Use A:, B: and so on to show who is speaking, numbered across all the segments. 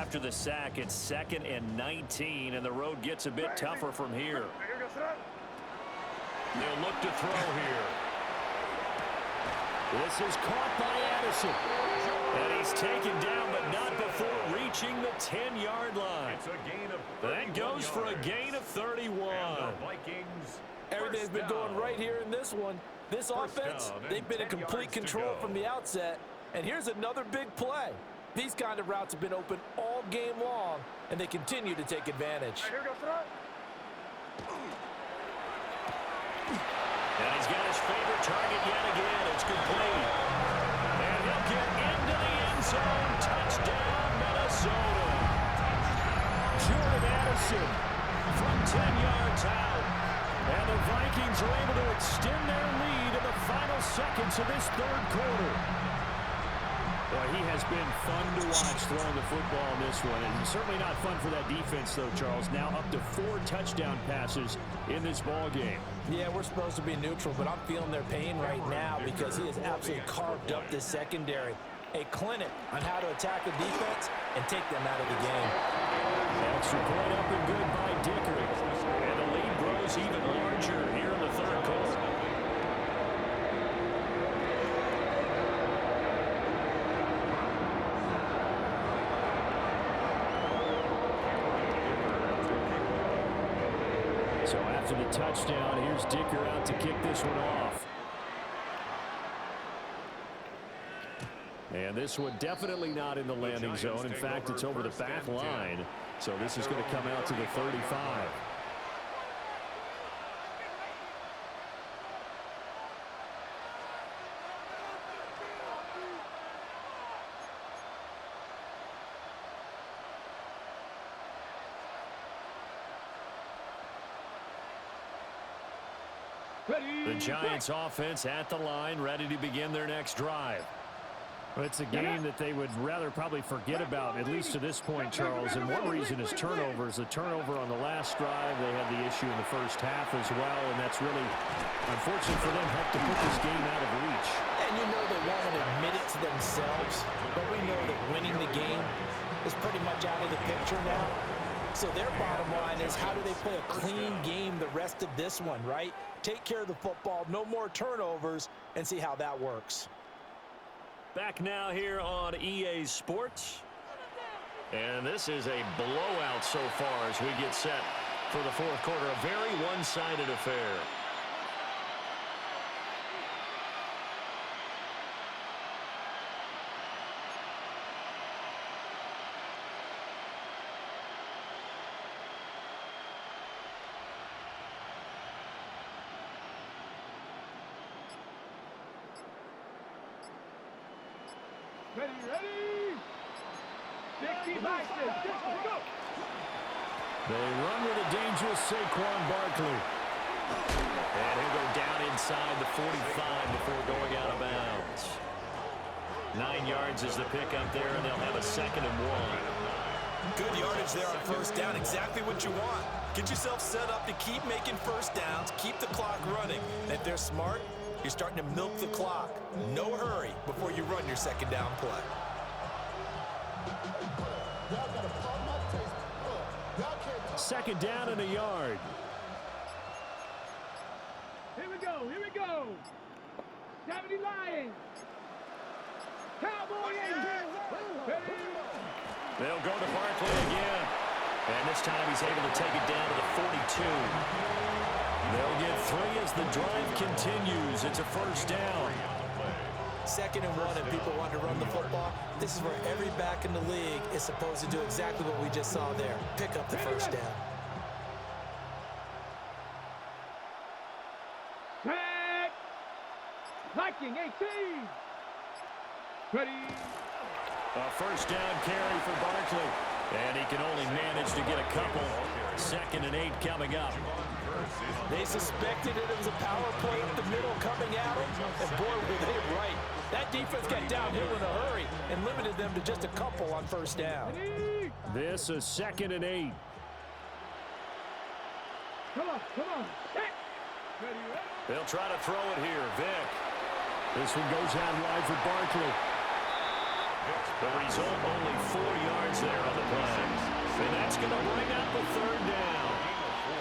A: after the sack. It's 2nd and 19, and the road gets a bit tougher from here. They'll look to throw here. This is caught by Addison. And he's taken down, but not before reaching the 10-yard line. That goes for a gain of 31.
B: Everything's been going right here in this one. This offense, they've been in complete control from the outset. And here's another big play. These kind of routes have been open all game long, and they continue to take advantage.
A: And he's got his favorite target yet again. It's complete. And he'll get into the end zone. Touchdown, Minnesota. Jordan Addison from 10 yards out. And the Vikings are able to extend their lead in the final seconds of this third quarter. Boy, he has been fun to watch throwing the football in this one. And certainly not fun for that defense, though, Charles. Now up to 4 touchdown passes in this ball game.
B: Yeah, we're supposed to be neutral, but I'm feeling their pain right now because he has absolutely carved up this secondary. A clinic on how to attack a defense and take them out of the game.
A: Extra point up and good by Dicker. And the lead grows even larger here in the third quarter. So after the touchdown, here's Dicker out to kick this one off. And this one definitely not in the landing zone. In fact, it's over the back line. So this is going to come out to the 35. The Giants offense at the line, ready to begin their next drive. Well, it's a game that they would rather probably forget about, at least to this point, Charles. And one reason is turnovers. The turnover on the last drive, they had the issue in the first half as well, and that's really, unfortunate for them, helped to put this game out of reach.
B: And you know they won't admit it to themselves, but we know that winning the game is pretty much out of the picture now. So their bottom line is, how do they play a clean game the rest of this one, right? Take care of the football, no more turnovers, and see how that works.
A: Back now here on EA Sports. And this is a blowout so far as we get set for the fourth quarter. A very one-sided affair.
C: Ready. 60 Boston. Go.
A: They run with a dangerous Saquon Barkley. And he'll go down inside the 45 before going out of bounds. 9 yards is the pickup there, and they'll have a 2nd and 1.
B: Good yardage there on first down. Exactly what you want. Get yourself set up to keep making first downs, keep the clock running. And if they're smart, you're starting to milk the clock. No hurry before you run your 2nd down play.
A: 2nd down and a yard.
C: Here we go. 70 Lions. Cowboy Angels.
A: They'll go to Barkley again. And this time he's able to take it down to the 42. They'll get 3 as the drive continues. It's a first down.
B: 2nd and 1, and people want to run the football. This is where every back in the league is supposed to do exactly what we just saw there. Pick up the first down.
C: Back. Viking 18. Ready.
A: A first down carry for Barkley. And he can only manage to get a couple. 2nd and 8 coming up.
B: They suspected it was a power play up the middle coming at them, and boy, were they right. That defense got downhill in a hurry and limited them to just a couple on first down.
A: This is 2nd and 8.
C: Come on.
A: They'll try to throw it here. Vic. This one goes out wide for Barkley. The result, only 4 yards there on the play. And that's going to bring up a third down.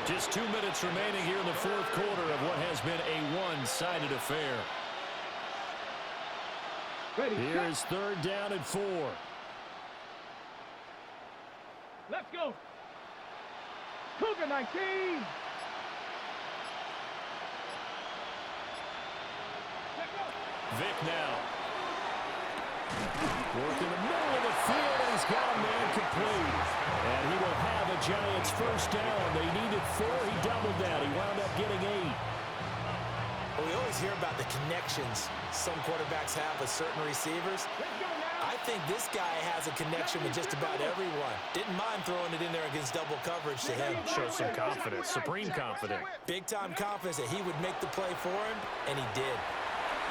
A: Just 2 minutes remaining here in the fourth quarter of what has been a one-sided affair. Here's third down and 4.
C: Let's go. Cougar 19.
A: Vic now. Work in the middle of the field, and he's got a man complete. And he will have a Giants first down. They needed 4. He doubled that. He wound up getting 8.
B: Well, we always hear about the connections some quarterbacks have with certain receivers. I think this guy has a connection with just about everyone. Didn't mind throwing it in there against double coverage to him.
A: Shows some confidence, supreme confidence.
B: Big-time confidence that he would make the play for him, and he did.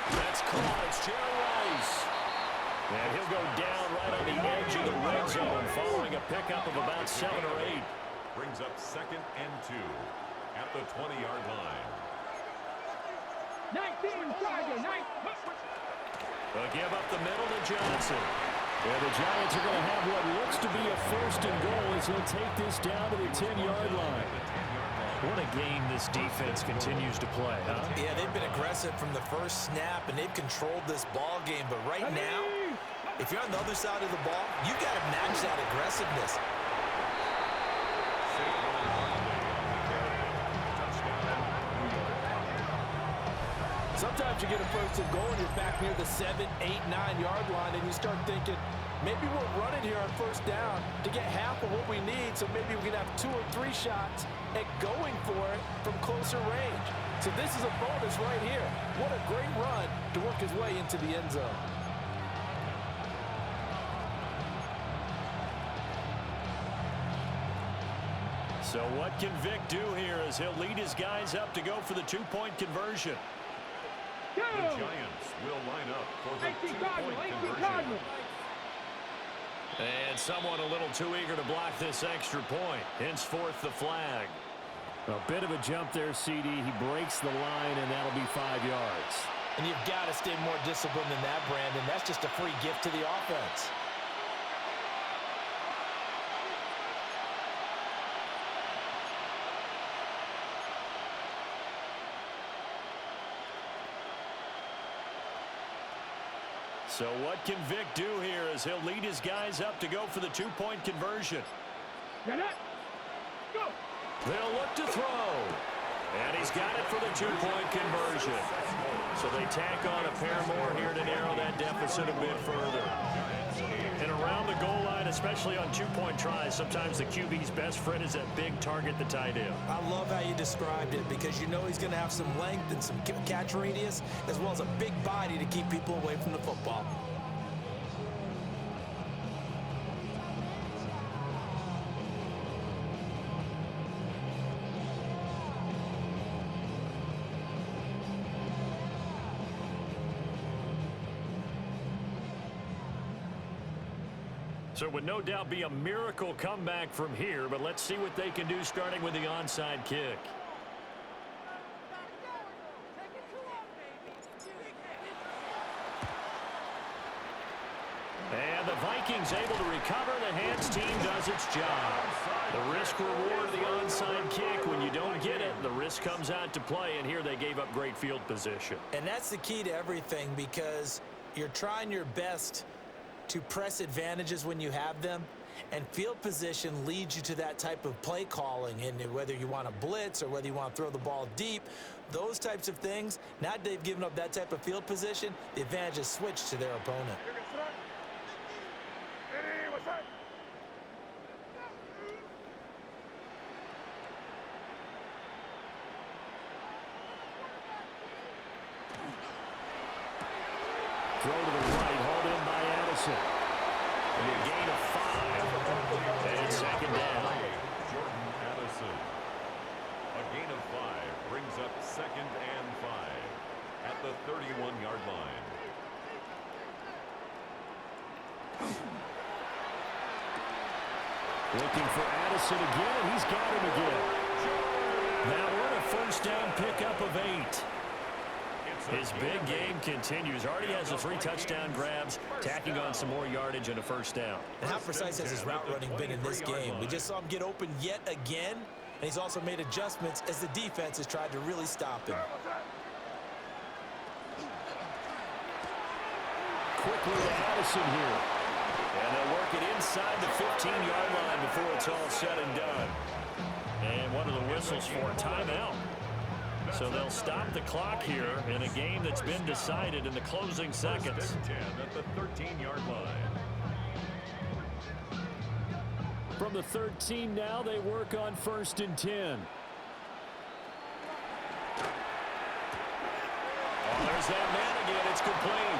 A: That's caught. It's Jerry Rice. And he'll go down right on the edge of the red zone following a pickup of about 7 or 8.
D: Brings up 2nd and 2 at the 20-yard line.
C: 19, Tiger, 19.
A: They'll give up the middle to Johnson. And the Giants are going to have what looks to be a first and goal as he'll take this down to the 10-yard line. What a game this defense continues to play, huh?
B: Yeah, they've been aggressive from the first snap, and they've controlled this ball game. But right now, if you're on the other side of the ball, you got to match that aggressiveness. Sometimes you get a first and goal and you're back near the 7, 8, 9-yard line, and you start thinking, maybe we'll run it here on first down to get half of what we need, so maybe we can have 2 or 3 shots at going for it from closer range. So this is a bonus right here. What a great run to work his way into the end zone.
A: So what can Vic do here as he'll lead his guys up to go for the 2-point conversion?
D: The Giants will line up for the 2-point conversion.
A: And someone a little too eager to block this extra point. Henceforth, the flag. A bit of a jump there, CD. He breaks the line, and that'll be 5 yards.
B: And you've got to stay more disciplined than that, Brandon. That's just a free gift to the offense.
A: So what can Vic do here as he'll lead his guys up to go for the 2-point conversion?
C: Get it. Go.
A: They'll look to throw. And he's got it for the 2-point conversion. So they tack on a pair more here to narrow that deficit a bit further. And around the goal line, especially on 2-point tries, sometimes the QB's best friend is that big target, the tight end.
B: I love how you described it because you know he's going to have some length and some catch radius as well as a big body to keep people away from the football.
A: So it would no doubt be a miracle comeback from here, but let's see what they can do starting with the onside kick. And the Vikings able to recover. The hands team does its job. The risk reward of the onside kick. When you don't get it, the risk comes out to play, and here they gave up great field position.
B: And that's the key to everything because you're trying your best to press advantages when you have them, and field position leads you to that type of play calling. And whether you want to blitz or whether you want to throw the ball deep, those types of things, now that they've given up that type of field position, the advantage is switched to their opponent.
A: Throw to the right, hauled in by Addison. And a gain of 5. And second down.
D: Jordan Addison. A gain of 5 brings up 2nd and 5 at the 31-yard line.
A: Looking for Addison again, and he's got him again. Now we're at a first down pickup of 8.
D: It's
A: His big game continues. Already has the 3 touchdown grabs, tacking on some more yardage and a first down.
B: And how precise has his route running been in this game? We just saw him get open yet again, and he's also made adjustments as the defense has tried to really stop him.
A: Quickly to Addison here. And they'll work it inside the 15-yard line before it's all said and done. And one of the whistles for a timeout. So they'll stop the clock here in a game that's been decided in the closing seconds.
D: 10 at the 13-yard line.
A: From the 13 now, they work on 1st and 10. Oh, there's that man again. It's complete.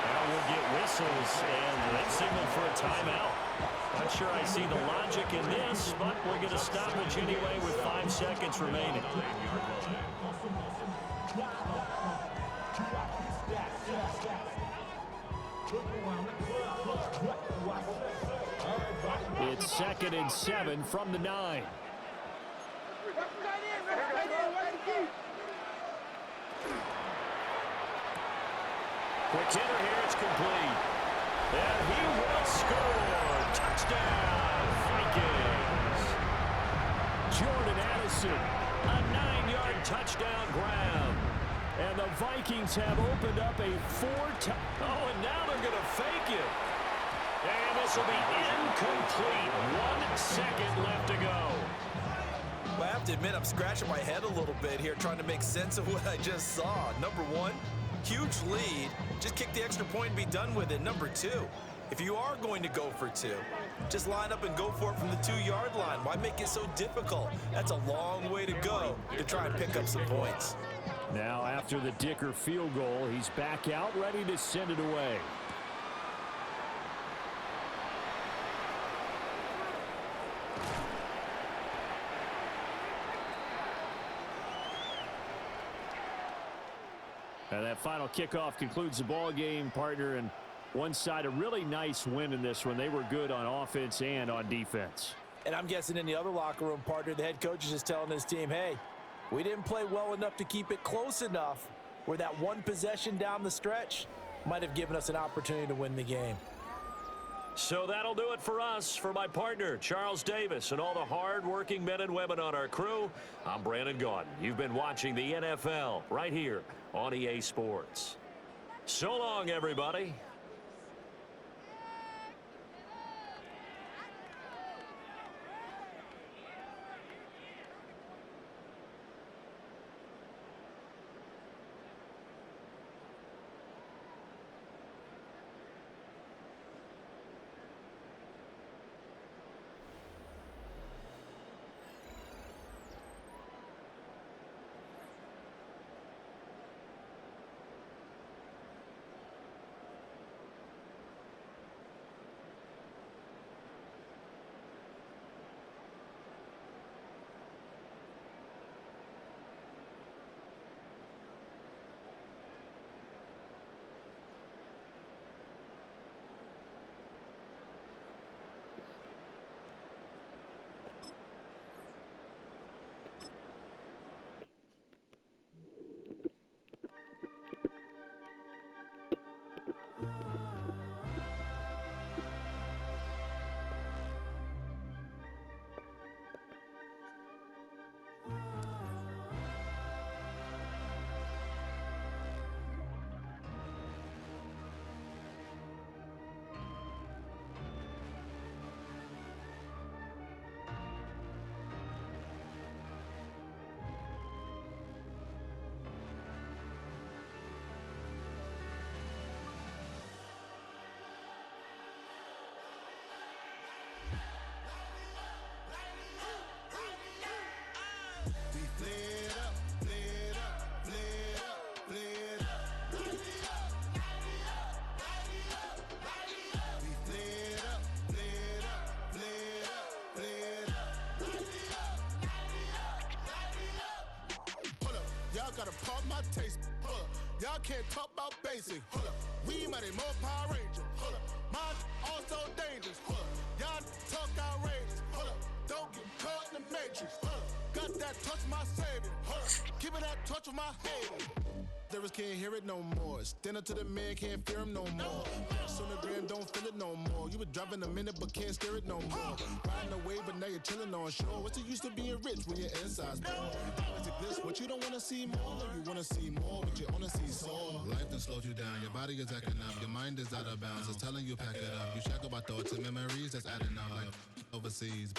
A: Now we'll get whistles, and they've signaled for a timeout. Not sure I see the logic in this, but we're going to stoppage anyway with 5 seconds remaining. It's 2nd and 7 from the 9. Quick hitter here, it's complete. And he will score. Touchdown, Vikings. Jordan Addison, a 9-yard touchdown grab. And the Vikings have opened up a 4-time. Oh, and now they're going to fake it. And this will be incomplete. 1 second left to go.
B: Well, I have to admit, I'm scratching my head a little bit here trying to make sense of what I just saw. Number 1, huge lead. Just kick the extra point and be done with it. Number 2, if you are going to go for 2, just line up and go for it from the 2-yard line. Why make it so difficult? That's a long way to go to try and pick up some points.
A: Now after the Dicker field goal, he's back out ready to send it away. And that final kickoff concludes the ball game, partner, and one side a really nice win in this one. They were good on offense and on defense.
B: And I'm guessing in the other locker room, partner, the head coach is just telling his team, hey, we didn't play well enough to keep it close enough where that one possession down the stretch might have given us an opportunity to win the game.
A: So that'll do it for us. For my partner, Charles Davis, and all the hard-working men and women on our crew, I'm Brandon Gaudin. You've been watching the NFL right here on EA Sports. So long, everybody.
E: Gotta pump my taste. Y'all can't talk about basic. We mighty more Power Ranger. Mine also dangerous. Y'all talk outrageous. Don't get caught in the matrix. Got that touch my savior. Give me that touch of my hater. Others can't hear it no more. Stand up to the man, can't fear him no more. Sonogram don't feel it no more. You were driving a minute but can't steer it no more. Riding away but now you're chilling on shore. What's the use of being rich when your inside's poor? Is it this what you don't wanna see more? You wanna see more but you wanna see sore. Life done slowed you down. Your body is acting up. Your mind is out of bounds. It's telling you pack it up. You shackle about thoughts and memories that's adding up. Like overseas.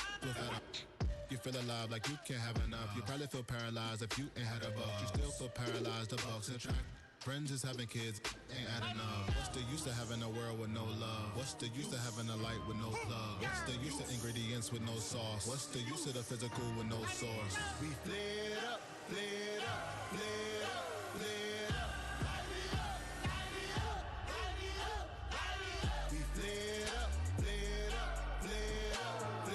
E: You feel alive like you can't have enough. You probably feel paralyzed if you ain't had a buck. You still feel paralyzed, the bucks and track. Friends is having kids, ain't adding up. What's the use of having a world with no love? What's the use of having a light with no plug? What's the use of ingredients with no sauce? What's the use of the physical with no source? We flared up, flared up, flared up, flared up. Light it up, light it up, light it up, light it up. We flared up, flared up, flared up,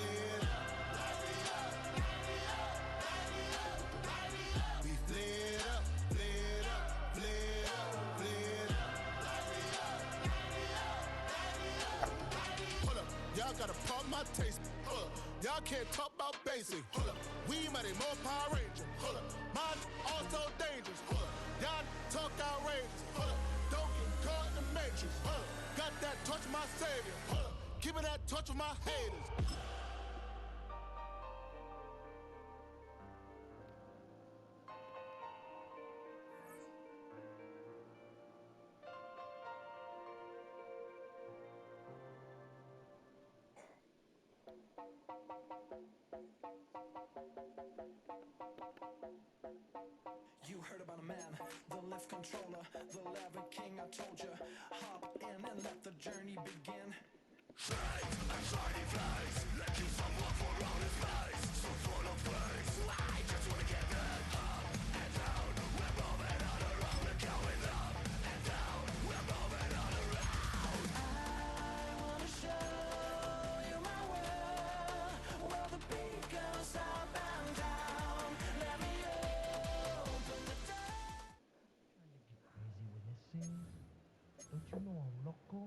E: flared up. Y'all gotta pump my taste. Y'all can't talk about basic. We mighty more Power Ranger. Mine also dangerous. Y'all talk outrageous. Don't get caught in the matrix. Got that touch of my savior. Give me that touch of my haters.
F: You heard about a man, the lift controller, the lever king, I told you. Hop in and let the journey begin. Straight and shiny face, let you someone for all his face. So full of praise, I just wanna get that up and down. We're moving on around, we're going up and down. We're moving on around. I wanna show you my world, where the beat goes up and down. Let me open the door.
G: Crazy with this scene. Don't you know I'm loco?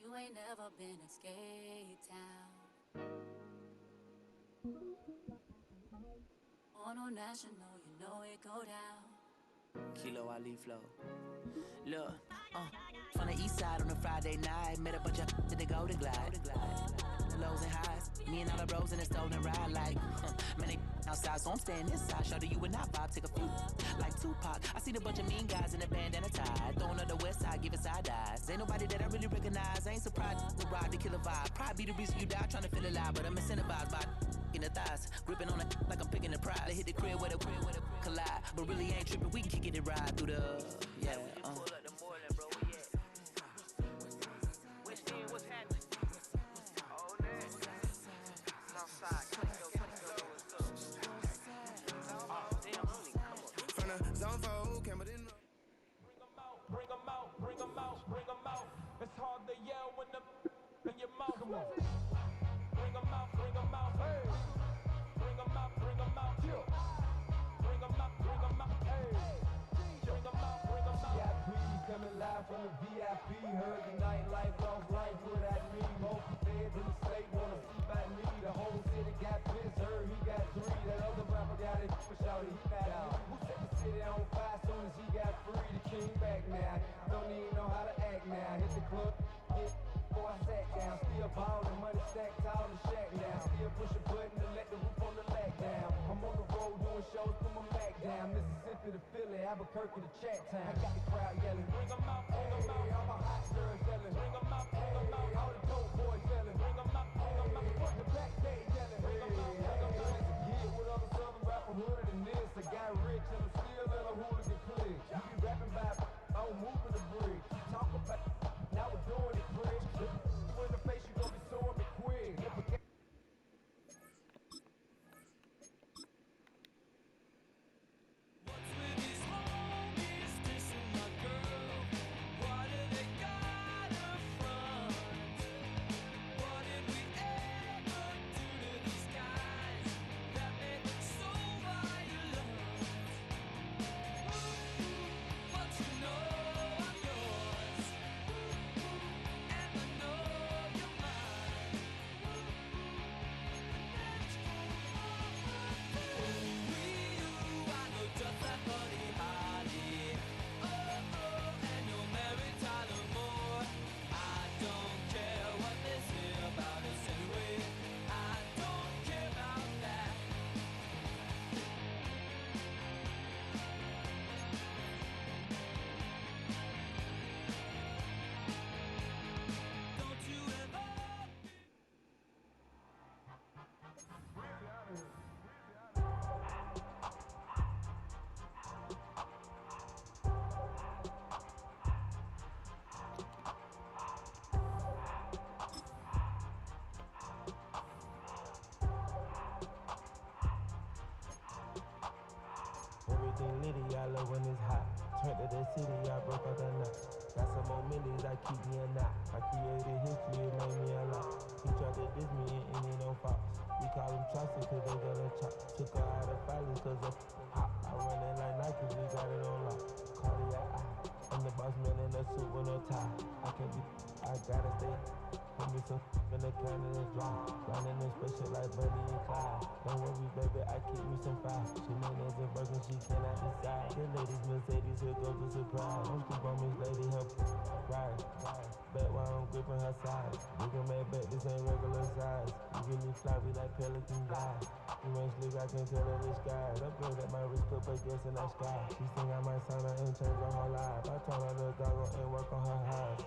H: You ain't never been in Skate Town. On no national, you know it go down.
I: Kilo Ali flow. Look, from the east side on a Friday night, met a bunch of in the Golden Glide. Lows and highs, me and all the bros in the stolen ride like, man, they outside, so I'm staying inside. Show you and I vibe, take a few, like Tupac. I seen a bunch of mean guys in a bandana tie, throwing up the west side, giving side eyes. Ain't nobody that I really recognize, I ain't surprised to ride the killer vibe. Probably be the reason you die, trying to feel alive, but I'm incentivized by in the thighs, gripping on it like I'm picking the prize. They hit the crib where the collide, but really ain't tripping. We can kick it ride through the yeah. Pull up the Moreland, bro. We at West End, what's happening? Oh, man. Southside, 20 go. Oh, damn, really, come on.
E: From the zone 4, Campbell didn't know.
F: Bring 'em out, bring 'em out, hey. Bring 'em out, bring 'em out, yeah. Bring 'em out, bring 'em out, hey. Bring 'em out, bring 'em out. VIP coming live from the VIP. Heard the nightlife, lost life without me. Both feds in the state wanna see by me. The whole city got pissed, heard he got 3. That other rapper got it for shouty, he not out. Who set the city on fire soon as he got free? The king back now. Don't even know how to act now. Hit the club, get before I sat down. Still ballin', money stacked tall and shack now. Still push a button to let the roof on the lag down. I'm on the road doing shows, put my Mac down. Mississippi to Philly, Albuquerque to Chat Town. I got the crowd yelling, bring 'em out, bring 'em out. All my hot girls yelling, bring 'em out, bring 'em out. All the dope boys yelling, bring 'em out, bring 'em out. Front the back day yelling, bring 'em out, bring 'em out. It's a kid with other southern rapper hooded than this. I got rich and I'm still in a hooligan clique. You be rapping by, I'm moving the bridge. You talk about, now we're doing it, bridge. In the face, you gon' be suing me quick.
J: Everything litty, I love when it's hot. Turn to the city, I broke out the knot. Got some more millies, I keep me a knot. I created history, it made me a lot. He tried to diss me and it don't fall. We call him Chaucer cause they got a chop. Took her out of filings cause of hot. I run it like Nike, we got it on lock. Cardiac eye. I'm the boss man in a suit with no tie. I can't be, I gotta stay. Put me some in the can and it's dry. Riding in special like Bunny and Clyde. Don't worry, baby, I keep me some fire. Shenanigans and Birkin, she cannot decide. The ladies Mercedes, here goes the surprise. Don't sleep on Miss Lady, help ride. Bet while I'm gripping her side. Bigger man, bet this ain't regular size. You really floppy like Pelican guys. You ain't slick, I can tell her the skies. Upgrade at my wrist, put baguettes in that sky. She think I might sign her and change her whole life. I told her to goggle and work on her eyes.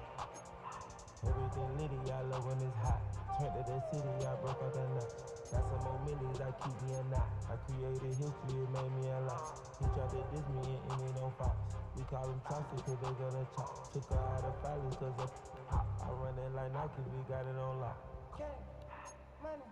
J: Everything litty, I love when it's hot. Turn to the city, I broke out the knot. Got some more millies, I keep me a knot. I created history, it made me a lot. He tried to diss me and it don't fall. We call him Chaucer cause they got a chop. Took her out of filings cause of hot. I run it like Nike, we got it on lock.
F: Money, money,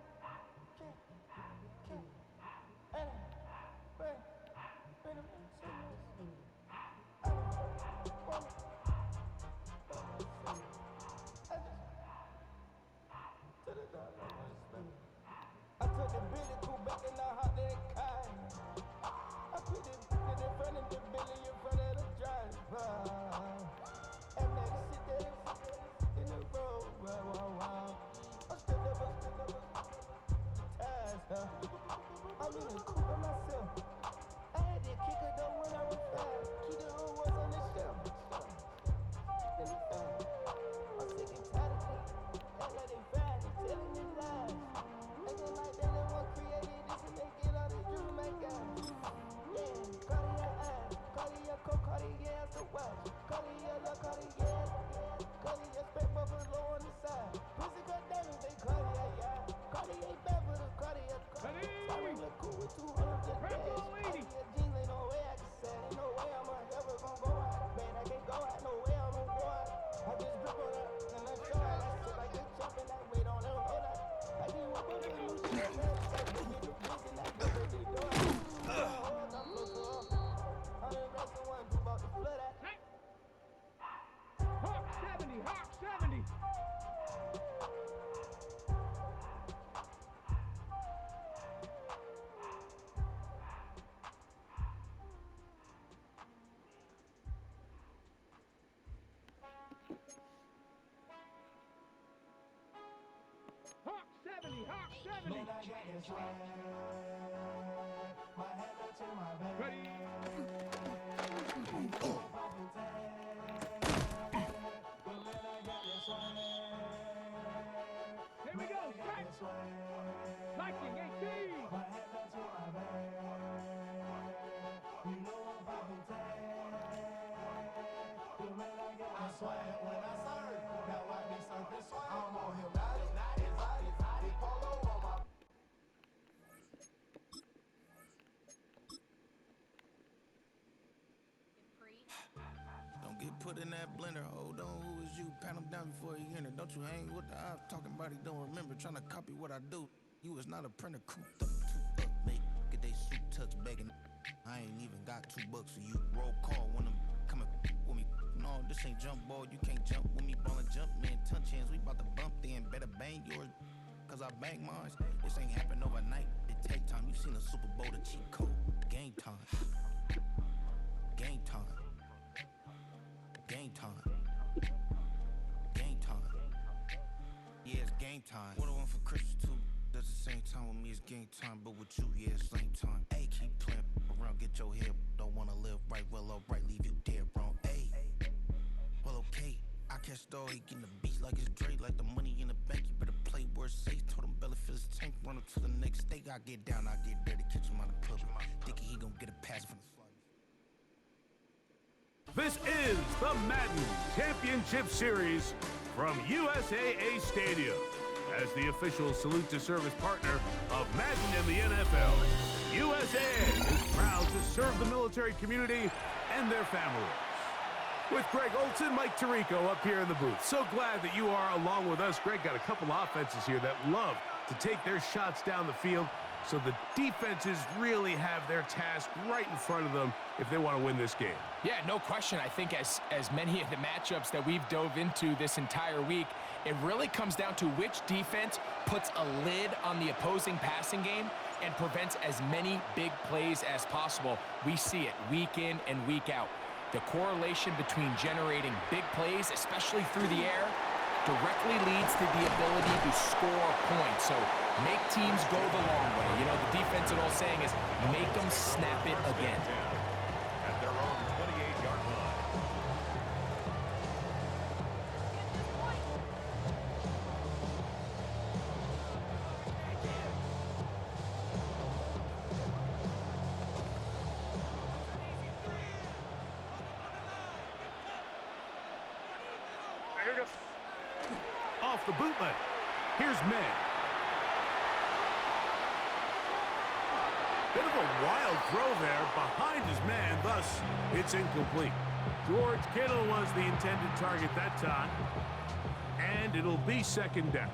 F: I took the Billy cool back in the hot that kind. I put it in front of the Billy in front of the driver. And then sit there in the road. Wow. I stood up the ties. I'm in the coupe by myself. I had to kick her though when I was 5. Keep the old ones on the shelf. Let me find. I'm sick and tired of it. Act like they fried and telling me lies. Acting like they the one created this and they get all this juice, my God. Yeah, cardiac eye.
C: Anthony. Ready? Here we go. Strike. Liking 18.
E: I swear when I serve, that why me surface swing. I'm on him, polo on my.
K: Don't get put in that blender. Hold on, who is you? Pat him down before he enter. Don't you hang with the ops talking about he don't remember. Trying to copy what I do. You is not a printer, cooped up, make get they suit touch begging. I ain't even got $2 for you. Roll call when I'm coming with me. No, this ain't jump ball. You can't jump with me. Ballin' jump, man. Touch hands. We bout to bump then. Better bang yours, cause I bang mine. This ain't happen overnight. It take time. You seen a Super Bowl, the cheat code. Game time. Game time. Game time. Game time. Yeah, it's game time. What I want for Christmas too. At the same time with me, it's game time. But with you, yeah, it's lame time. Hey, keep playing around, get your head. Don't wanna live right, well, alright, leave you dead wrong. Hey, well, okay. I catch the he getting the beats like it's Dre, like the money in the bank. You better play where it's safe. Told him Bella fill his tank, run him to the next state. I get down, I get dirty, catch him on the club. Dickie, he gon' get a pass from the slide.
A: This is the Madden Championship Series from USAA Stadium. As the official salute to service partner of Madden in the NFL, USAA is proud to serve the military community and their families. With Greg Olson, Mike Tirico up here in the booth. So glad that you are along with us. Greg got a couple offenses here that love to take their shots down the field, so the defenses really have their task right in front of them if they want to win this game.
L: Yeah, no question. I think as many of the matchups that we've dove into this entire week, it really comes down to which defense puts a lid on the opposing passing game and prevents as many big plays as possible. We see it week in and week out. The correlation between generating big plays, especially through the air, directly leads to the ability to score points. So make teams go the long way. You know, the defense, old saying is make them snap it again.
D: At their own 28-yard line.
A: Off the bootleg. Here's May. Bit of a wild throw there behind his man, thus it's incomplete. George Kittle was the intended target that time, and it'll be second down.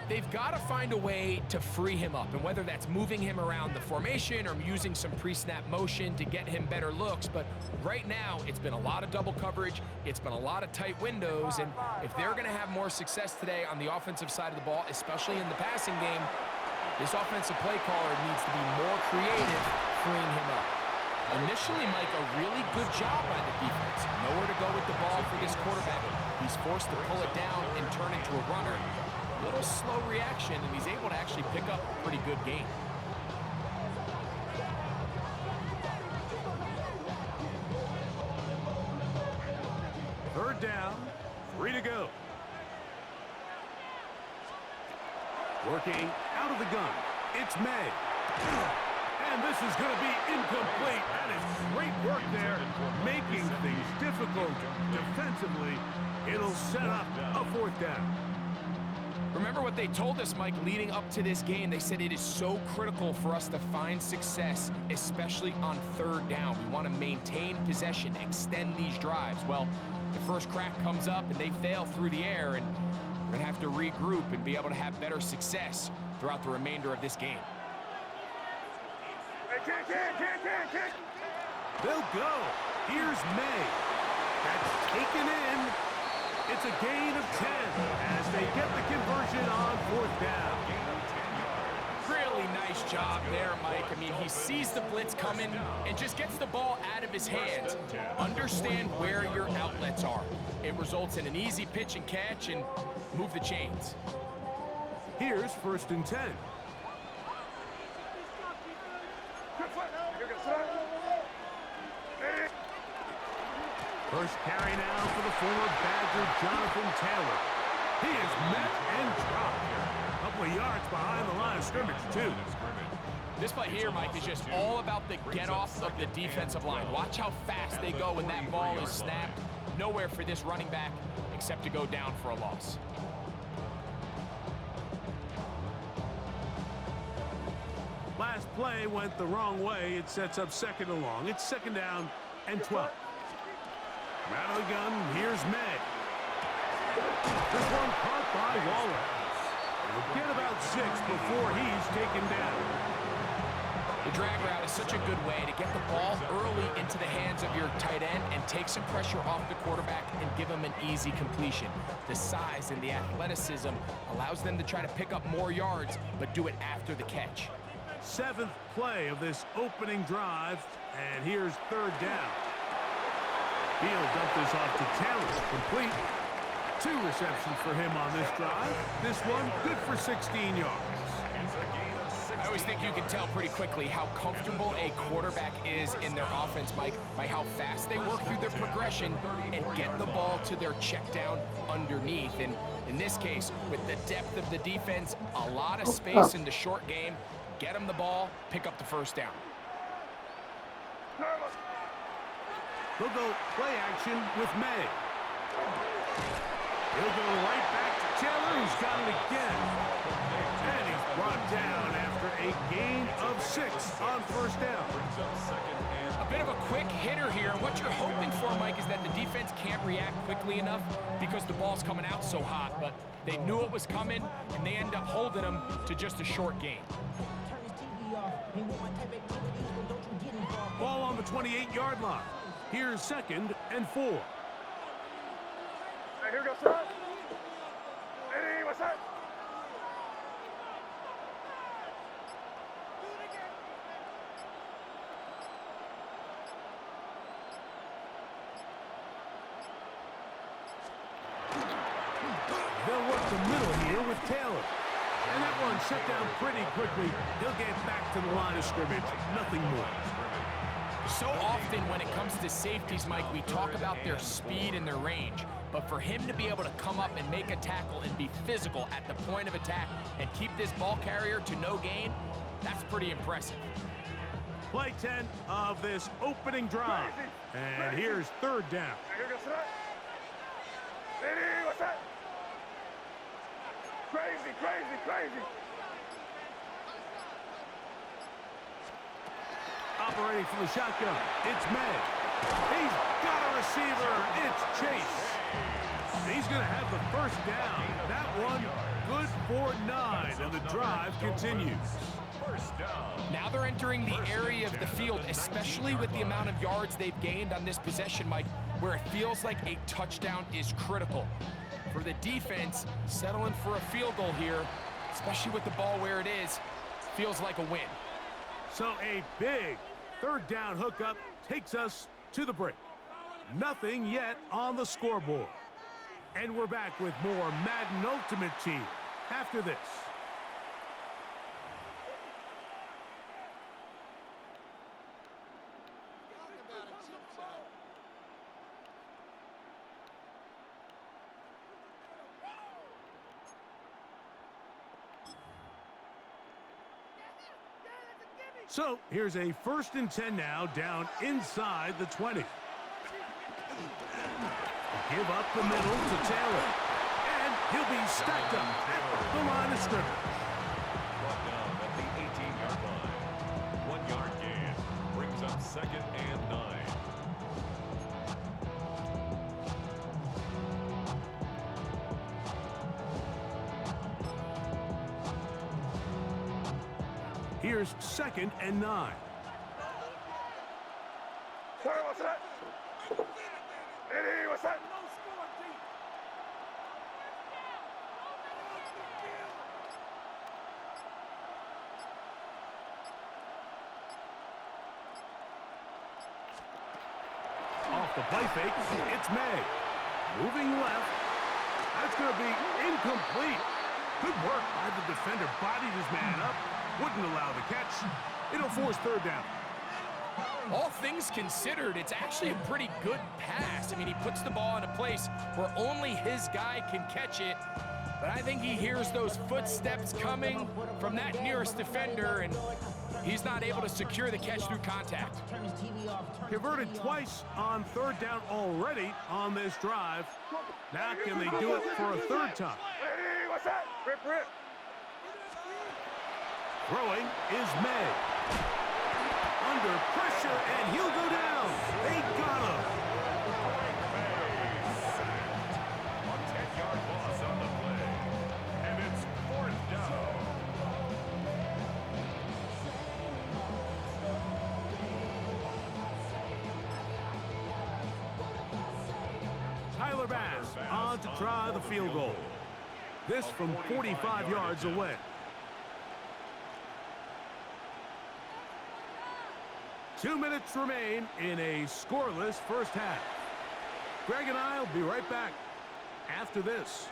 L: They've got to find a way to free him up, and whether that's moving him around the formation or using some pre-snap motion to get him better looks, but right now it's been a lot of double coverage, it's been a lot of tight windows, and if they're going to have more success today on the offensive side of the ball, especially in the passing game, this offensive play caller needs to be more creative freeing him up. Initially, Mike, a really good job by the defense. Nowhere to go with the ball for this quarterback. He's forced to pull it down and turn into a runner. Little slow reaction, and he's able to actually pick up a pretty good game.
A: Third down, 3 to go. Working out of the gun, it's May. And this is going to be incomplete. That is great work there, making things difficult defensively. It'll set up a fourth down.
L: Remember what they told us, Mike, leading up to this game. They said it is so critical for us to find success, especially on third down. We want to maintain possession, extend these drives. Well, the first crack comes up and they fail through the air, and we're going to have to regroup and be able to have better success throughout the remainder of this game.
A: They'll go. Here's May. That's taken in. It's a gain of 10 as they get the conversion on fourth down.
L: Really nice job there, Mike. I mean, he sees the blitz coming and just gets the ball out of his hands. Understand where your outlets are. It results in an easy pitch and catch and move the chains.
M: Here's 1st and 10. First carry now for the former Badger, Jonathan Taylor. He is met and dropped. A couple of yards behind the line of scrimmage, too.
L: This play here, Mike, is just all about the get-off of the defensive line. Watch how fast they go when that ball is snapped. Nowhere for this running back except to go down for a loss.
M: Last play went the wrong way. It sets up 2nd and long. It's 2nd down and 12. Out of the gun, here's May. This one caught by Waller. He'll get about 6 before he's taken down.
L: The drag route is such a good way to get the ball early into the hands of your tight end and take some pressure off the quarterback and give him an easy completion. The size and the athleticism allows them to try to pick up more yards, but do it after the catch.
M: 7th play of this opening drive, and here's 3rd down. He'll dump this off to Taylor, complete. 2 receptions for him on this drive. This one good for 16 yards.
L: I always think you can tell pretty quickly how comfortable a quarterback is in their offense, Mike, by how fast they work through their progression and get the ball to their check down underneath. And in this case, with the depth of the defense, a lot of space in the short game, get them the ball, pick up the 1st down.
M: They'll go play action with May. He'll go right back to Taylor, who's got it again. And he's brought down after a gain of 6 on 1st down.
L: A bit of a quick hitter here. What you're hoping for, Mike, is that the defense can't react quickly enough because the ball's coming out so hot. But they knew it was coming, and they end up holding them to just a short gain.
M: Ball on the 28-yard line. Here's 2nd and 4.
C: Hey, here goes, son. Hey, what's up?
M: They'll work the middle here with Taylor. And that one shut down pretty quickly. He'll get back to the line of scrimmage. Nothing more.
L: So often when it comes to safeties, Mike, we talk about their speed and their range. But for him to be able to come up and make a tackle and be physical at the point of attack and keep this ball carrier to no gain, that's pretty impressive.
M: Play 10 of this opening drive. And here's 3rd down.
C: Here goes, son. Hey, what's up? Crazy, crazy, crazy.
M: Operating from the shotgun, it's May. He's got a receiver. It's Chase. He's going to have the 1st down. That one good for 9, and the drive continues.
D: 1st down.
L: Now they're entering the area of the field, especially with the amount of yards they've gained on this possession, Mike, where it feels like a touchdown is critical. For the defense, settling for a field goal here, especially with the ball where it is, feels like a win.
M: So a big 3rd down hookup takes us to the break. Nothing yet on the scoreboard. And we're back with more Madden Ultimate Team after this. So here's a 1st and 10 now, down inside the 20. Give up the middle to Taylor. And he'll be stacked up at the line of scrimmage.
D: Brought down at the 18-yard line. 1-yard gain brings up 2nd and 9.
M: Here's 2nd and 9.
C: Sorry, what's that? Hey, what's that?
M: Off the play fake, it's May. Moving left. That's going to be incomplete. Good work by the defender. Bodied his man up. Wouldn't allow the catch. It'll force third down.
L: All things considered, it's actually a pretty good pass. I mean, he puts the ball in a place where only his guy can catch it. But I think he hears those footsteps coming from that nearest defender, and he's not able to secure the catch through contact.
M: Converted twice on third down already on this drive. Now can they do it for a third time?
C: Hey, what's that? Rip, rip.
M: Throwing is May. Under pressure, and he'll go down. They got him.
D: A 10-yard loss on the play. And it's fourth down.
M: Tyler Bass on to try the field goal. This from 45 yards away. Two minutes remain in a scoreless first half. Greg and I will be right back after this.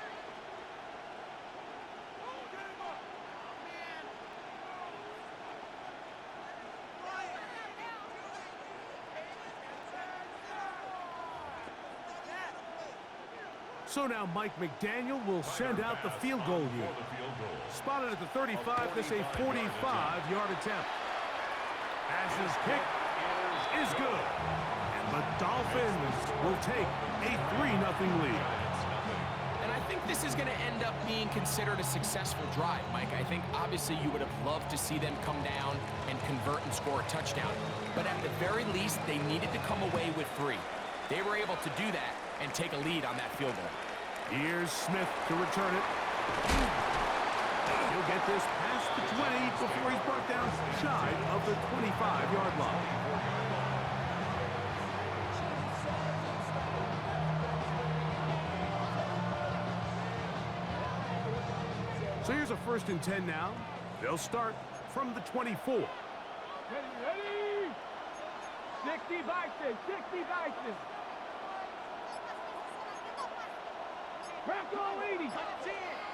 M: So now Mike McDaniel will send out the field goal unit. Spotted at the 35, this a 45-yard attempt. As his kick is good. And the Dolphins will take a 3-0 lead.
L: And I think this is going to end up being considered a successful drive, Mike. I think obviously you would have loved to see them come down and convert and score a touchdown. But at the very least, they needed to come away with 3. They were able to do that and take a lead on that field goal.
M: Here's Smith to return it. He'll get this past the 20 before he's brought down shy of the 25-yard line. So here's a 1st and 10 now. They'll start from the 24.
C: Ready, ready. 60 Bison, 60 Bison. Bronco 80. Under 10,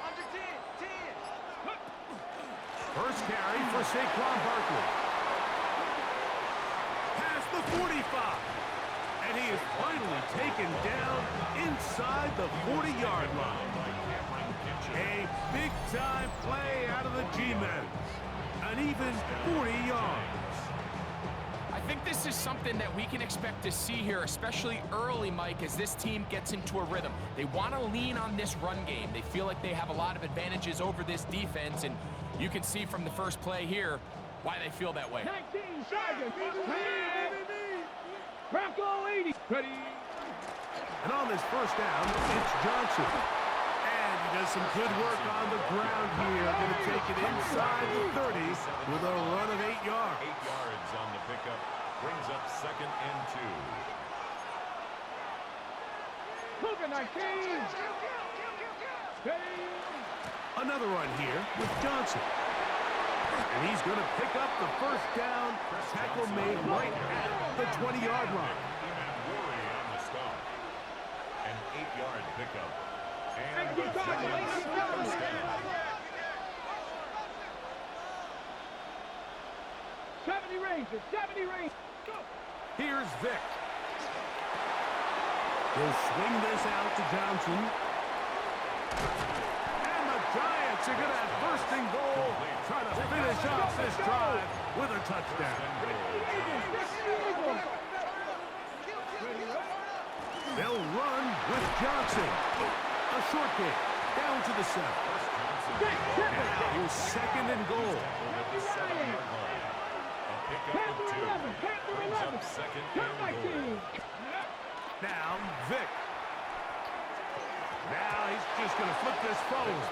C: under 10, 10.
M: First carry for Saquon Barkley. Past the 45. And he is finally taken down inside the 40-yard line. A big-time play out of the G-men. An even 40 yards.
L: I think this is something that we can expect to see here, especially early, Mike, as this team gets into a rhythm. They want to lean on this run game. They feel like they have a lot of advantages over this defense, and you can see from the first play here why they feel that way.
C: 19 Chargers. Bronco 80. Ready.
M: And on this first down, it's Johnson. And he does some good work on the ground here. Going to take it inside the 30 with a run of 8 yards.
D: 8 yards on the pickup. Brings up 2nd and 2.
C: Cougar 19. Ready.
M: Another run here with Johnson. And he's going to pick up the first down. Tackle made right at the 20-yard line.
D: Worry on the stop. An 8-yard pickup. And
C: the first down. 70 Rangers, 70 Rangers. Go.
M: Here's Vic. He'll swing this out to Johnson. And the Giants are going to have first and goal, trying to finish off this drive with a touchdown. They'll run with Johnson. A short game, down to the 7. And now here's 2nd and goal.
C: Panther 11, Panther 11.
D: 2nd and goal.
M: Now, Vic. Now he's just going to flip this forward.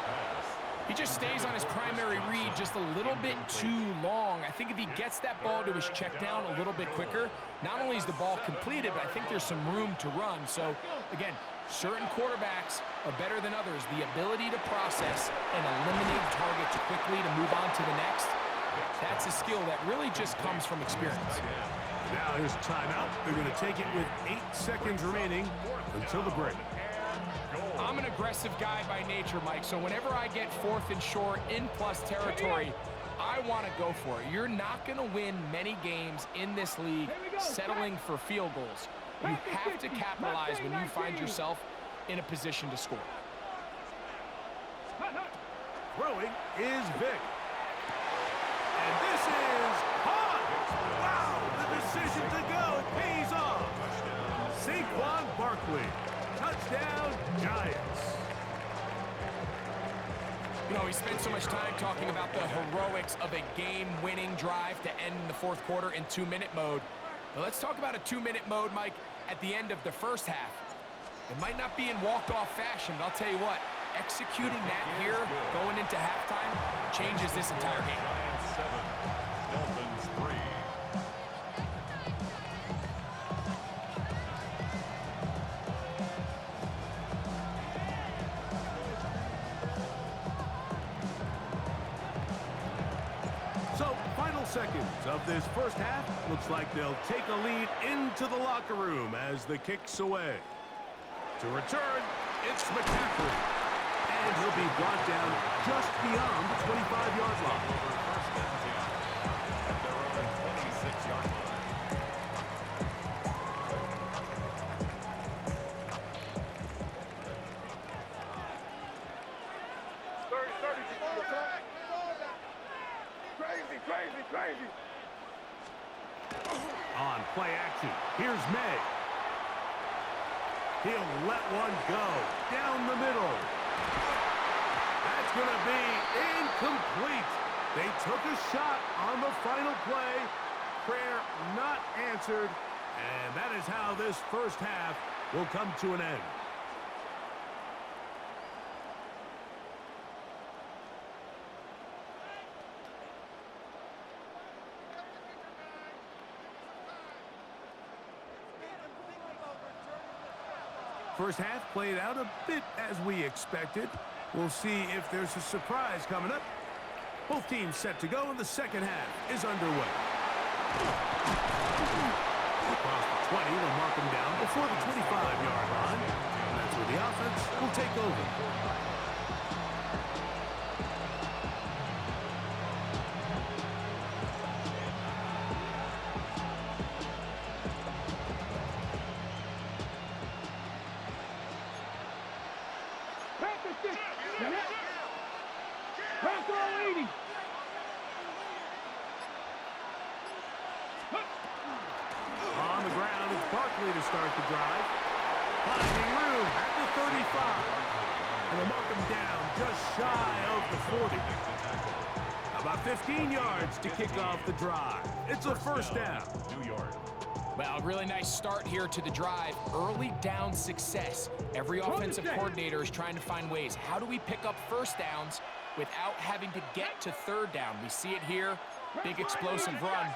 L: He just stays on his primary read just a little bit too long. I think if he gets that ball to his check down a little bit quicker, not only is the ball completed, but I think there's some room to run. So, again, certain quarterbacks are better than others. The ability to process and eliminate targets quickly to move on to the next, that's a skill that really just comes from experience.
M: Now here's a timeout. They're going to take it with 8 seconds remaining until the break.
L: I'm going to aggressive guy by nature, Mike, so whenever I get 4th and short in plus territory, I want to go for it. You're not going to win many games in this league settling for field goals. You have to capitalize when you find yourself in a position to score.
M: Throwing is Vic. And this is caught. Wow, the decision to go pays off. Saquon Barkley, touchdown Giants.
L: You know, we spent so much time talking about the heroics of a game-winning drive to end the 4th quarter in 2-minute mode. But let's talk about a 2-minute mode, Mike, at the end of the first half. It might not be in walk-off fashion, but I'll tell you what, executing that here going into halftime changes this entire game.
D: Giants 7, Dolphins 3.
M: So, final seconds of this first half. Looks like they'll take a lead into the locker room as the kick's away. To return, it's McCaffrey. And he'll be brought down just beyond the 25-yard line.
D: First and 10 at their own 26-yard line.
C: Crazy.
M: On play action, here's May. He'll let one go down the middle. That's going to be incomplete. They took a shot on the final play. Prayer not answered. And that is how this first half will come to an end. First half played out a bit as we expected. We'll see if there's a surprise coming up. Both teams set to go, and the second half is underway. Across the 20, they'll mark them down before the 25-yard line. And that's where the offense will take over. On the ground, it's Barkley to start the drive. Finding room at the 35. And they'll mark him down just shy of the 40. About 15 yards to kick off the drive. It's a first down.
D: New York.
L: Well, really nice start here to the drive. Early down success. Every offensive coordinator is trying to find ways. How do we pick up first downs without having to get to third down? We see it here. Big explosive run.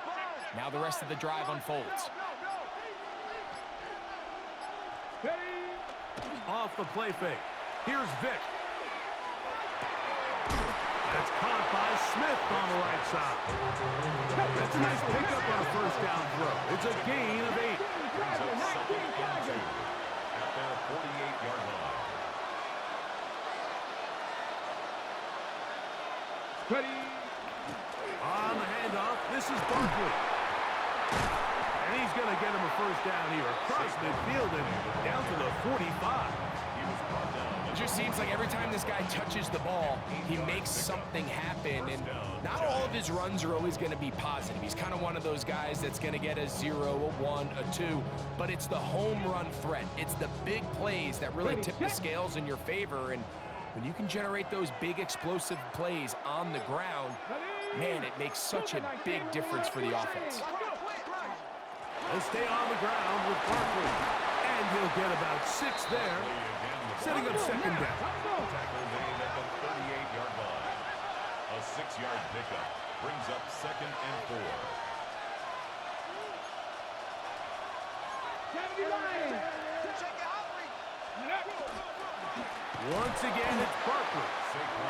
L: Now the rest of the drive unfolds.
M: Off the play fake. Here's Vic. That's caught by Smith on the right side. That's a nice pickup on a first down throw. It's a gain of 8.
D: Brings up second and 2 at their 48-yard line.
C: Ready.
M: On the handoff, this is Barkley. And he's going to get him a first down here across midfield and down to the 45.
D: He was brought down.
L: It just seems like every time this guy touches the ball, he makes something happen. And not all of his runs are always going to be positive. He's kind of one of those guys that's going to get a 0, a 1, a 2. But it's the home run threat. It's the big plays that really tip the scales in your favor. And when you can generate those big explosive plays on the ground, man, it makes such a big difference for the offense.
M: He'll stay on the ground with Barkley. And he'll get about 6 there, setting up second down.
D: Tackle made at the 38-yard line. A 6-yard pickup brings up second and 4.
M: Once again, it's Barkley.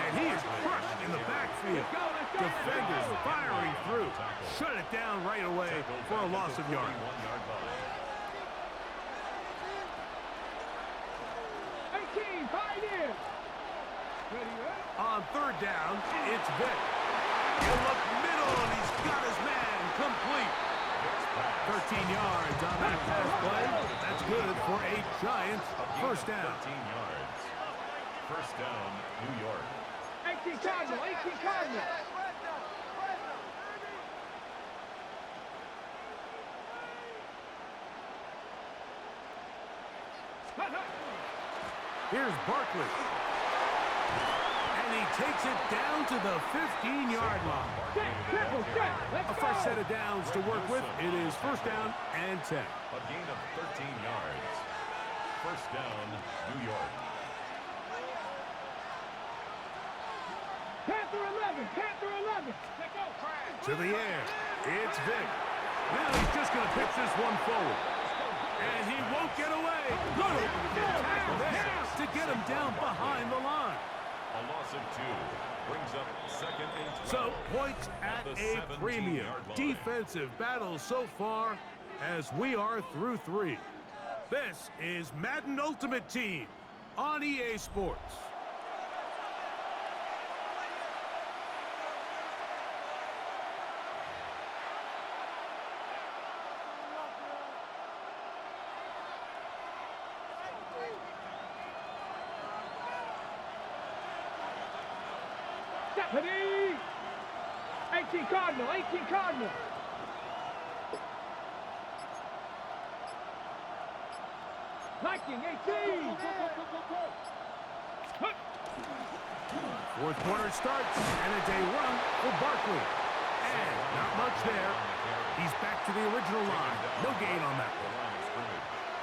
M: And he is crushed in the backfield. Defenders firing through. Shut it down right away for a loss of yardage. On third down, it's Vick. You look middle, and he's got his man complete. 13 yards on that pass play. That's good for a Giants first down.
D: 13 yards. First down, New York.
C: 18 Cardinal, 18 Cardinal.
M: Here's Barkley. And he takes it down to the 15-yard line. A fresh set of downs to work with. It is first down and 10.
D: A gain of 13 yards. First down, New York.
C: Panther 11, Panther 11.
M: To the air. It's Vick. Now he's just going to pitch this one forward. And he won't get away. Good tackle there to get him down behind the line.
D: A loss of 2 brings up second and 12.
M: So points at a premium. Defensive battle so far as we are through 3. This is Madden Ultimate Team on EA Sports.
C: Stephanie! 18 Cardinal, 18 Cardinal. Viking, 18!
M: Fourth quarter starts, and it's a run for Barkley. And not much there. He's back to the original line. No gain on that one.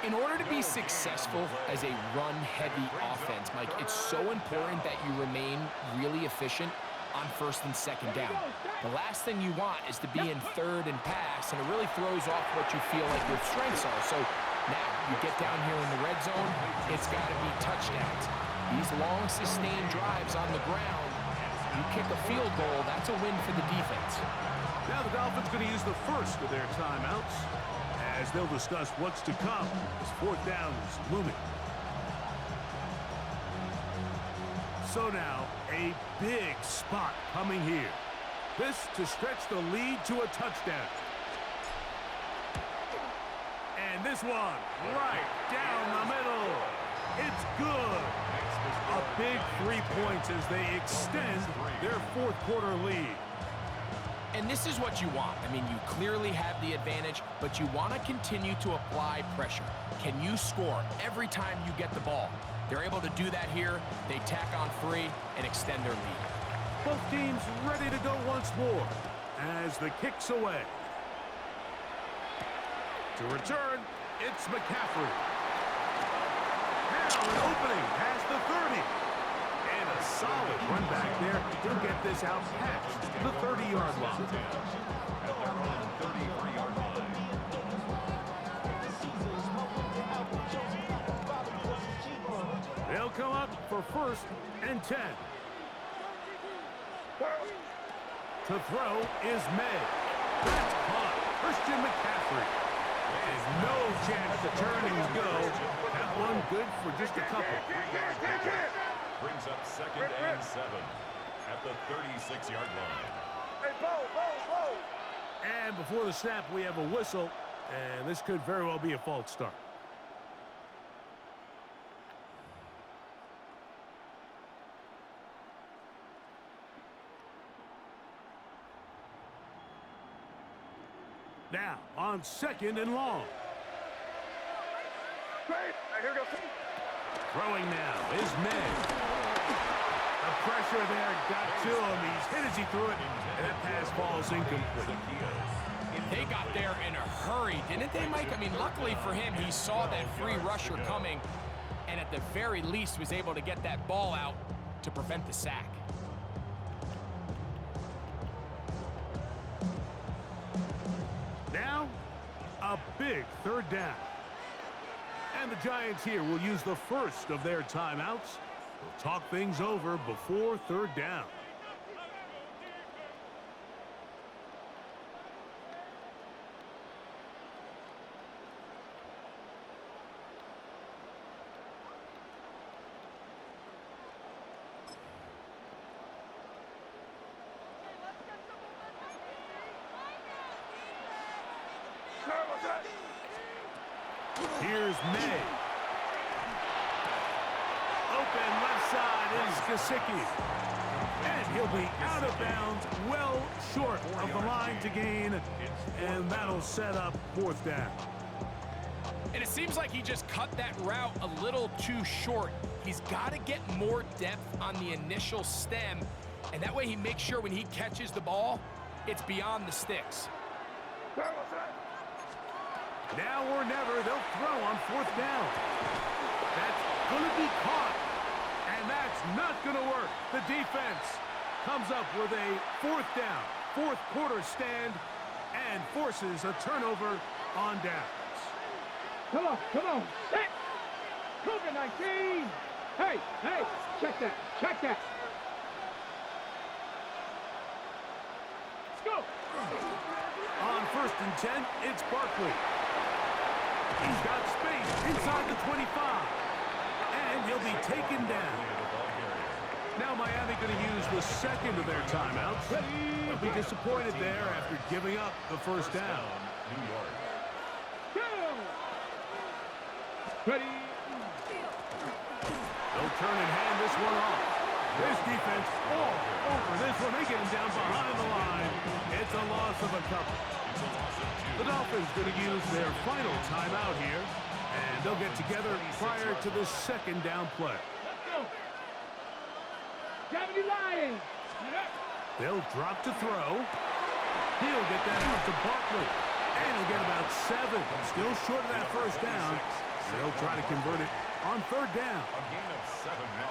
L: In order to be successful as a run-heavy offense, Mike, it's so important that you remain really efficient on first and second down. The last thing you want is to be in third and pass, and it really throws off what you feel like your strengths are. So now you get down here in the red zone, it's got to be touchdowns. These long, sustained drives on the ground, you kick a field goal, that's a win for the defense.
M: Now the Dolphins going to use the first of their timeouts as they'll discuss what's to come as fourth down is looming. So now, a big spot coming here. This to stretch the lead to a touchdown. And this one, right down the middle. It's good. A big 3 points as they extend their fourth quarter lead.
L: And this is what you want. I mean, you clearly have the advantage, but you want to continue to apply pressure. Can you score every time you get the ball? They're able to do that here. They tack on 3 and extend their lead.
M: Both teams ready to go once more as the kick's away. To return, it's McCaffrey. Now an opening past the 30. And a solid run back there. He'll get this out past the 30-yard line.
D: At their own 33-yard line.
M: They'll come up for first and 10. To throw is May. That's caught. Christian McCaffrey. There's no chance to turn and go. That one good for just a couple.
D: Brings up second and 7 at the 36-yard line.
M: And before the snap, we have a whistle, and this could very well be a false start. Now, on second and long. Throwing now is May. The pressure there got to him. He's hit as he threw it, and that pass falls incomplete.
L: They got there in a hurry, didn't they, Mike? I mean, luckily for him, he saw that free rusher coming, and at the very least was able to get that ball out to prevent the sack.
M: Now, a big third down. And the Giants here will use the first of their timeouts. They'll talk things over before third down. Here's May. Open left side is Gesicki. And he'll be out of bounds, well short of the line to gain. And that'll set up 4th down.
L: And it seems like he just cut that route a little too short. He's got to get more depth on the initial stem, and that way he makes sure when he catches the ball, it's beyond the sticks.
M: Now or never, they'll throw on 4th down. That's going to be caught, and that's not going to work. The defense comes up with a 4th down, 4th quarter stand, and forces a turnover on downs.
C: Come on, set! COVID-19! Hey, check that. Let's go!
M: On 1st and 10, it's Barkley. He's got space inside the 25, and he'll be taken down. Now Miami going to use the 2nd of their timeouts. They'll be disappointed there after giving up the 1st down.
C: Ready.
M: They'll turn and hand this one off. This defense all over this one. They get him down behind the line. It's a loss of a couple. The Dolphins going to use their final timeout here, and they'll get together prior to the 2nd down play.
C: Let's go. Gravity Lions.
M: They'll drop to throw. He'll get that out to Barkley, and he'll get about 7. Still short of that 1st down. They'll try to convert it on 3rd down.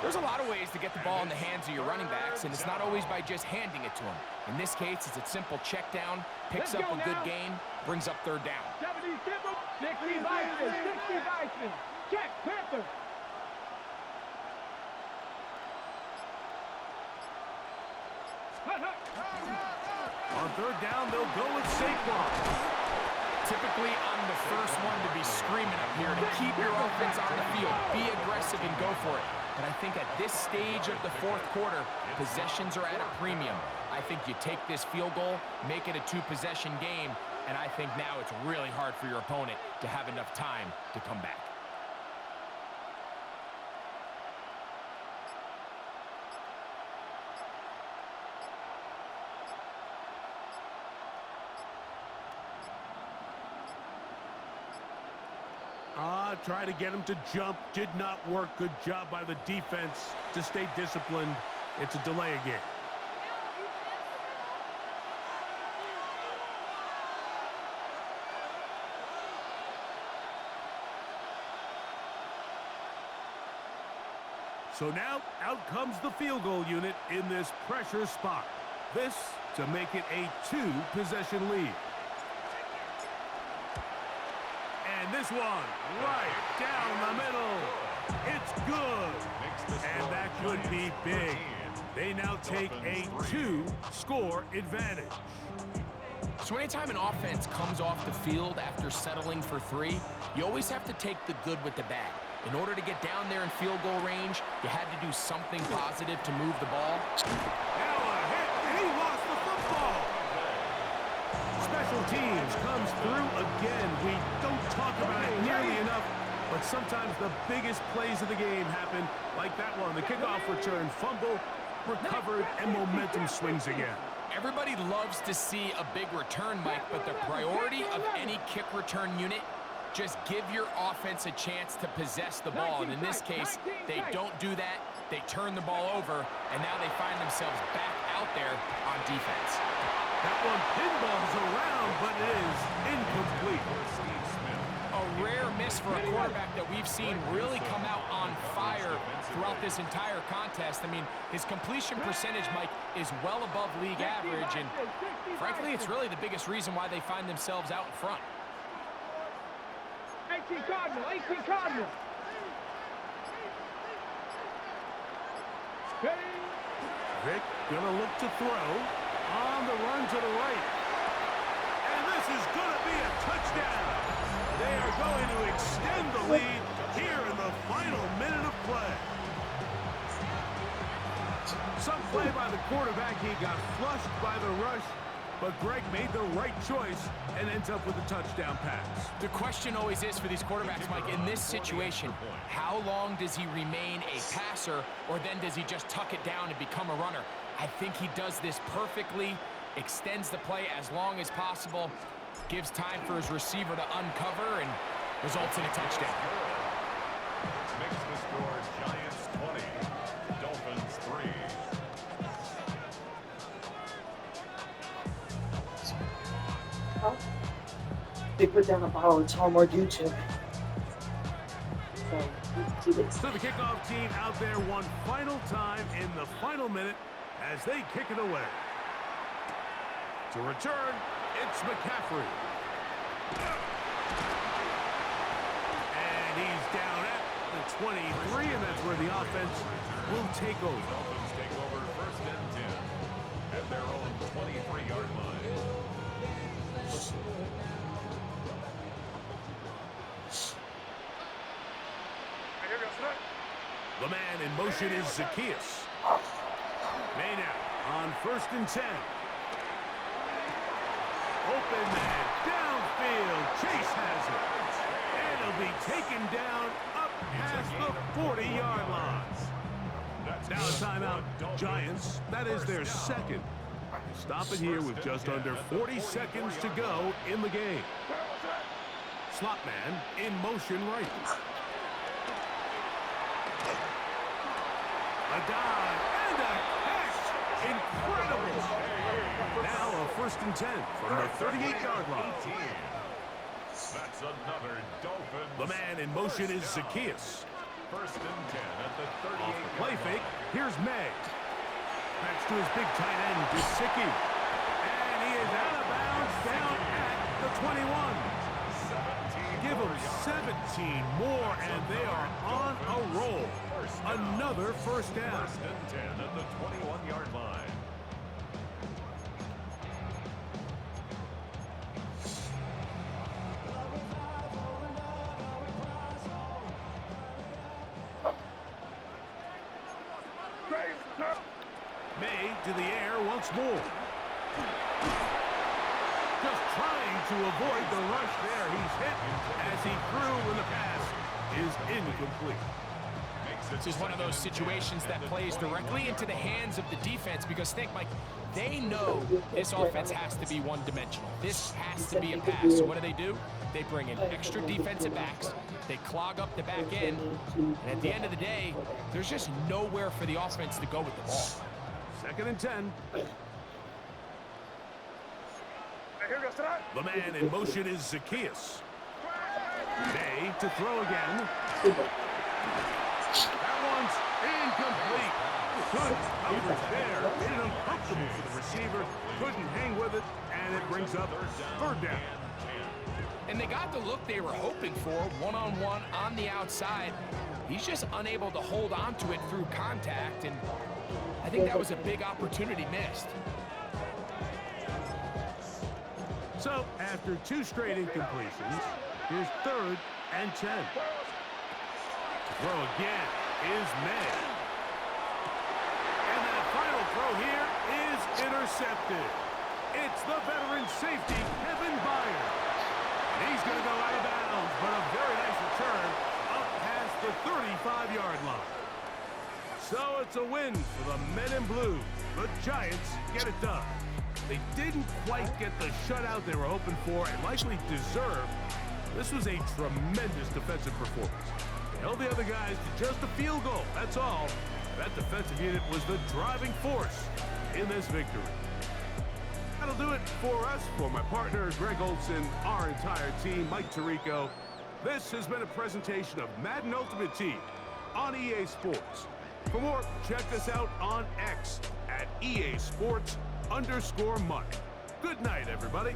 L: There's a lot of ways to get the ball in the hands of your running backs, and it's not always by just handing it to them. In this case, it's a simple check down, picks up a good gain, brings up 3rd down.
C: 70 Simple, 60 Bison, check, Panther.
M: On 3rd down, they'll go with Saquon.
L: Typically on the first one to be screaming up here to keep your offense on the field. Be aggressive and go for it. But I think at this stage of the 4th quarter, possessions are at a premium. I think you take this field goal, make it a 2-possession game, and I think now it's really hard for your opponent to have enough time to come back.
M: Try to get him to jump. Did not work. Good job by the defense to stay disciplined. It's a delay again. So now out comes the field goal unit in this pressure spot. This to make it a 2-possession lead. And this one, right down the middle. It's good. And that could be big. They now take a 2-score advantage.
L: So anytime an offense comes off the field after settling for 3, you always have to take the good with the bad. In order to get down there in field goal range, you had to do something positive to move the ball.
M: Now a hit, and he lost the football. Special teams comes through again. We don't talk about it nearly enough, but sometimes the biggest plays of the game happen like that one. The kickoff return, fumble, recovered, and momentum swings again.
L: Everybody loves to see a big return, Mike, but the priority of any kick return unit, just give your offense a chance to possess the ball. And in this case, they don't do that. They turn the ball over, and now they find themselves back out there on defense.
M: That one pinballs around, but it is incomplete.
L: A rare miss for a quarterback that we've seen really come out on fire throughout this entire contest. I mean, his completion percentage, Mike, is well above league average, and frankly, it's really the biggest reason why they find themselves out in front.
C: 18 Cardinal, 18 Cardinal.
M: Vic gonna look to throw on the run to the right. And this is gonna be a touchdown. They are going to extend the lead here in the final minute of play. Some play by the quarterback. He got flushed by the rush, But Greg made the right choice and ends up with a touchdown pass.
L: The question always is for these quarterbacks, Mike, in this situation, how long does he remain a passer, or then does he just tuck it down and become a runner? I think he does this perfectly, extends the play as long as possible, gives time for his receiver to uncover, and results in a touchdown.
D: Makes the score Giants 20, Dolphins 3.
N: They put down a bottle of Tom YouTube.
M: So the kickoff team out there one final time in the final minute as they kick it away. To return, it's McCaffrey. And he's down at the 23, and that's where the offense will take over.
D: Dolphins take over 1st and 10 at their own 23-yard line.
M: The man in motion is Zacchaeus. May now on 1st and 10. Open man downfield. Chase has it. And it'll be taken down up past the 40-yard line. Now a timeout, Giants. That is their second. Stop it here with just under 40 seconds to go in the game. Slot man in motion right. A dive and a catch. Incredible. Now a 1st and 10 from the 38-yard line.
D: That's another Dolphins.
M: The man in motion is Zacchaeus.
D: 1st and 10 at the 38.
M: Off the play fake, here's May. Backs to his big tight end, Gesicki. And he is out of bounds down at the 21. Give them 17 more, and they are on a roll. Another 1st down.
D: 1st and 10 at the 21-yard line.
M: May to the air once more. Just trying to avoid the rush there. He's hit as he threw when the pass is incomplete.
L: This is one of those situations that plays directly into the hands of the defense because, think, Mike, they know this offense has to be one-dimensional. This has to be a pass. So what do? They bring in extra defensive backs. They clog up the back end. And at the end of the day, there's just nowhere for the offense to go with the ball.
M: 2nd and 10. The man in motion is Zacchaeus. May to throw again. That one's incomplete. Good coverage there. Made it uncomfortable for the receiver. Couldn't hang with it, and it brings up 3rd down.
L: And they got the look they were hoping for, one-on-one on the outside. He's just unable to hold on to it through contact, and I think that was a big opportunity missed.
M: So, after 2 straight incompletions, here's 3rd and 10. Throw again is May. And that final throw here is intercepted. It's the veteran safety, Kevin Byard. And he's going to go out of bounds, but a very nice return up past the 35-yard line. So it's a win for the men in blue. The Giants get it done. They didn't quite get the shutout they were hoping for and likely deserved. This was a tremendous defensive performance. They held the other guys to just a field goal, that's all. That defensive unit was the driving force in this victory. That'll do it for us. For my partner, Greg Olson, our entire team, Mike Tirico, this has been a presentation of Madden Ultimate Team on EA Sports. For more, check us out on X at EA Sports_Money. Good night, everybody.